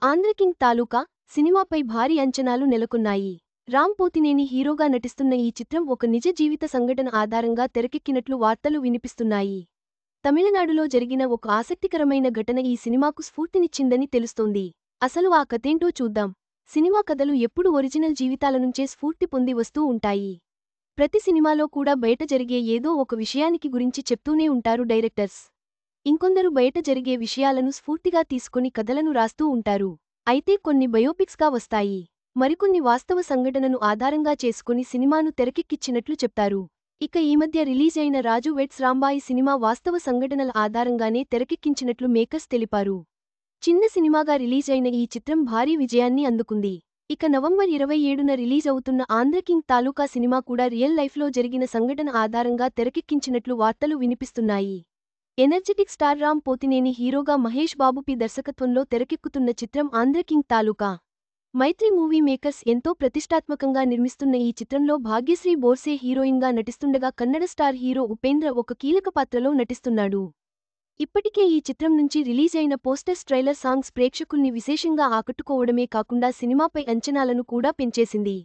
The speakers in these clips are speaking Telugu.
ఆంధ్రకింగ్ తాలూకా సినిమాపై భారీ అంచనాలు నెలకొన్నాయి. రామ్ పోతినేని హీరోగా నటిస్తున్న ఈ చిత్రం ఒక నిజ జీవిత సంఘటన ఆధారంగా తెరకెక్కినట్లు వార్తలు వినిపిస్తున్నాయి. తమిళనాడులో జరిగిన ఒక ఆసక్తికరమైన ఘటన ఈ సినిమాకు స్ఫూర్తినిచ్చిందని తెలుస్తోంది. అసలు ఆ కథేంటో చూద్దాం. సినిమా కథలు ఎప్పుడూ ఒరిజినల్ జీవితాల నుంచే స్ఫూర్తి పొంది వస్తూ ఉంటాయి. ప్రతి సినిమాలో కూడా బయట జరిగే ఏదో ఒక విషయానికి గురించి చెప్తూనే ఉంటారు డైరెక్టర్స్. ఇంకొందరు బయట జరిగే విషయాలను స్ఫూర్తిగా తీసుకొని కథలను రాస్తూ ఉంటారు. అయితే కొన్ని బయోపిక్స్గా వస్తాయి. మరికొన్ని వాస్తవ సంఘటనను ఆధారంగా చేసుకుని సినిమాను తెరకెక్కించినట్లు చెప్తారు. ఇక ఈ మధ్య రిలీజ్ అయిన రాజు వెడ్స్ రాంబాయి సినిమా వాస్తవ సంఘటనల ఆధారంగానే తెరకెక్కించినట్లు మేకర్స్ తెలిపారు. చిన్న సినిమాగా రిలీజ్ అయిన ఈ చిత్రం భారీ విజయాన్ని అందుకుంది. ఇక నవంబర్ 27న రిలీజ్ అవుతున్న ఆంధ్రకింగ్ తాలూకా సినిమా కూడా రియల్ లైఫ్లో జరిగిన సంఘటన ఆధారంగా తెరకెక్కించినట్లు వార్తలు వినిపిస్తున్నాయి. ఎనర్జెటిక్ స్టార్ రామ్ పోతినేని హీరోగా మహేష్ బాబు పి దర్శకత్వంలో తెరకెక్కుతున్న చిత్రం ఆంధ్రకింగ్ తాలూకా. మైత్రి మూవీ మేకర్స్ ఎంతో ప్రతిష్టాత్మకంగా నిర్మిస్తున్న ఈ చిత్రంలో భాగ్యశ్రీ బోర్సే హీరోయిన్గా నటిస్తుండగా కన్నడ స్టార్ హీరో ఉపేంద్ర ఒక కీలక పాత్రలో నటిస్తున్నాడు. ఇప్పటికే ఈ చిత్రం నుంచి రిలీజ్ అయిన పోస్టర్స్ ట్రైలర్ సాంగ్స్ ప్రేక్షకుల్ని విశేషంగా ఆకట్టుకోవడమే కాకుండా సినిమాపై అంచనాలను కూడా పెంచేసింది.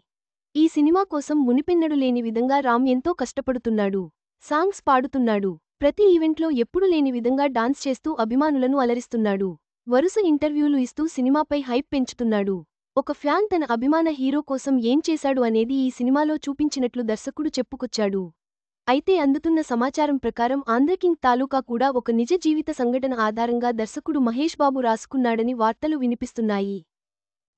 ఈ సినిమా కోసం మునిపెన్నడూ లేని విధంగా రామ్ ఎంతో కష్టపడుతున్నాడు. సాంగ్స్ పాడుతున్నాడు. ప్రతి ఈవెంట్లో ఎప్పుడూ లేని విధంగా డాన్స్ చేస్తూ అభిమానులను అలరిస్తున్నాడు. వరుస ఇంటర్వ్యూలు ఇస్తూ సినిమాపై హైప్ పెంచుతున్నాడు. ఒక ఫ్యాన్ తన అభిమాన హీరో కోసం ఏం చేశాడు అనేది ఈ సినిమాలో చూపించినట్లు దర్శకుడు చెప్పుకొచ్చాడు. అయితే అందుతున్న సమాచారం ప్రకారం ఆంధ్రకింగ్ తాలూకా కూడా ఒక నిజ జీవిత సంఘటన ఆధారంగా దర్శకుడు మహేష్ బాబు రాసుకున్నాడని వార్తలు వినిపిస్తున్నాయి.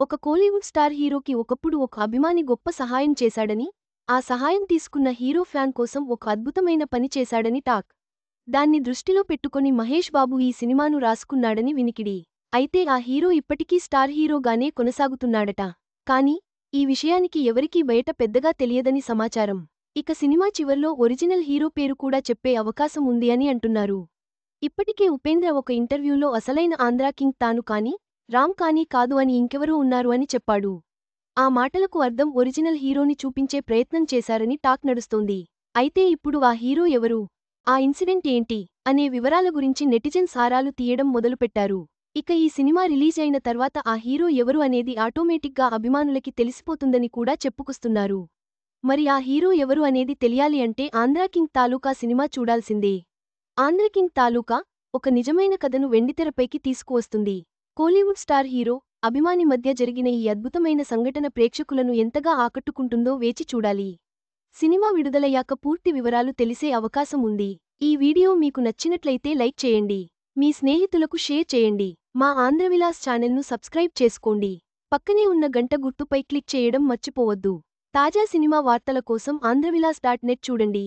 ఒక కోలీవుడ్ స్టార్ హీరోకి ఒకప్పుడు ఒక అభిమాని గొప్ప సహాయం చేశాడని, ఆ సహాయం తీసుకున్న హీరో ఫ్యాన్ కోసం ఒక అద్భుతమైన పని చేశాడని టాక్. దాన్ని దృష్టిలో పెట్టుకొని మహేష్ బాబు ఈ సినిమాను రాసుకున్నాడని వినికిడి. అయితే ఆ హీరో ఇప్పటికీ స్టార్ హీరోగానే కొనసాగుతున్నాడట. కానీ ఈ విషయానికి ఎవరికీ బయట పెద్దగా తెలియదని సమాచారం. ఇక సినిమా చివర్లో ఒరిజినల్ హీరో పేరు కూడా చెప్పే అవకాశం ఉంది అని అంటున్నారు. ఇప్పటికే ఉపేంద్ర ఒక ఇంటర్వ్యూలో అసలైన ఆంధ్రా కింగ్ తాను కానీ, రామ్ కానీ కాదు అని ఇంకెవరో ఉన్నారు అని చెప్పాడు. ఆ మాటలకు అర్థం ఒరిజినల్ హీరోని చూపించే ప్రయత్నం చేశారని టాక్ నడుస్తోంది. అయితే ఇప్పుడు ఆ హీరో ఎవరు? ఆ ఇన్సిడెంట్ ఏంటి? అనే వివరాల గురించి నెటిజన్స్ ఆరాలు తీయడం మొదలుపెట్టారు. ఇక ఈ సినిమా రిలీజ్ అయిన తర్వాత ఆ హీరో ఎవరు అనేది ఆటోమేటిక్గా అభిమానులకి తెలిసిపోతుందని కూడా చెప్పుకొస్తున్నారు. మరి ఆ హీరో ఎవరు అనేది తెలియాలి అంటే ఆంధ్రకింగ్ తాలూకా సినిమా చూడాల్సిందే. ఆంధ్రకింగ్ తాలూకా ఒక నిజమైన కథను వెండితెరపైకి తీసుకువస్తుంది. కోలీవుడ్ స్టార్ హీరో, అభిమాని మధ్య జరిగిన ఈ అద్భుతమైన సంఘటన ప్రేక్షకులను ఎంతగా ఆకట్టుకుంటుందో వేచి చూడాలి. సినిమా విడుదలయ్యాక పూర్తి వివరాలు తెలిసే అవకాశం ఉంది. ఈ వీడియో మీకు నచ్చినట్లయితే లైక్ చేయండి. మీ స్నేహితులకు షేర్ చేయండి. మా ఆంధ్రవిలాస్ ఛానల్ను సబ్స్క్రైబ్ చేసుకోండి. పక్కనే ఉన్న గంట గుర్తుపై క్లిక్ చేయడం మర్చిపోవద్దు. తాజా సినిమా వార్తల కోసం ఆంధ్రవిలాస్.net చూడండి.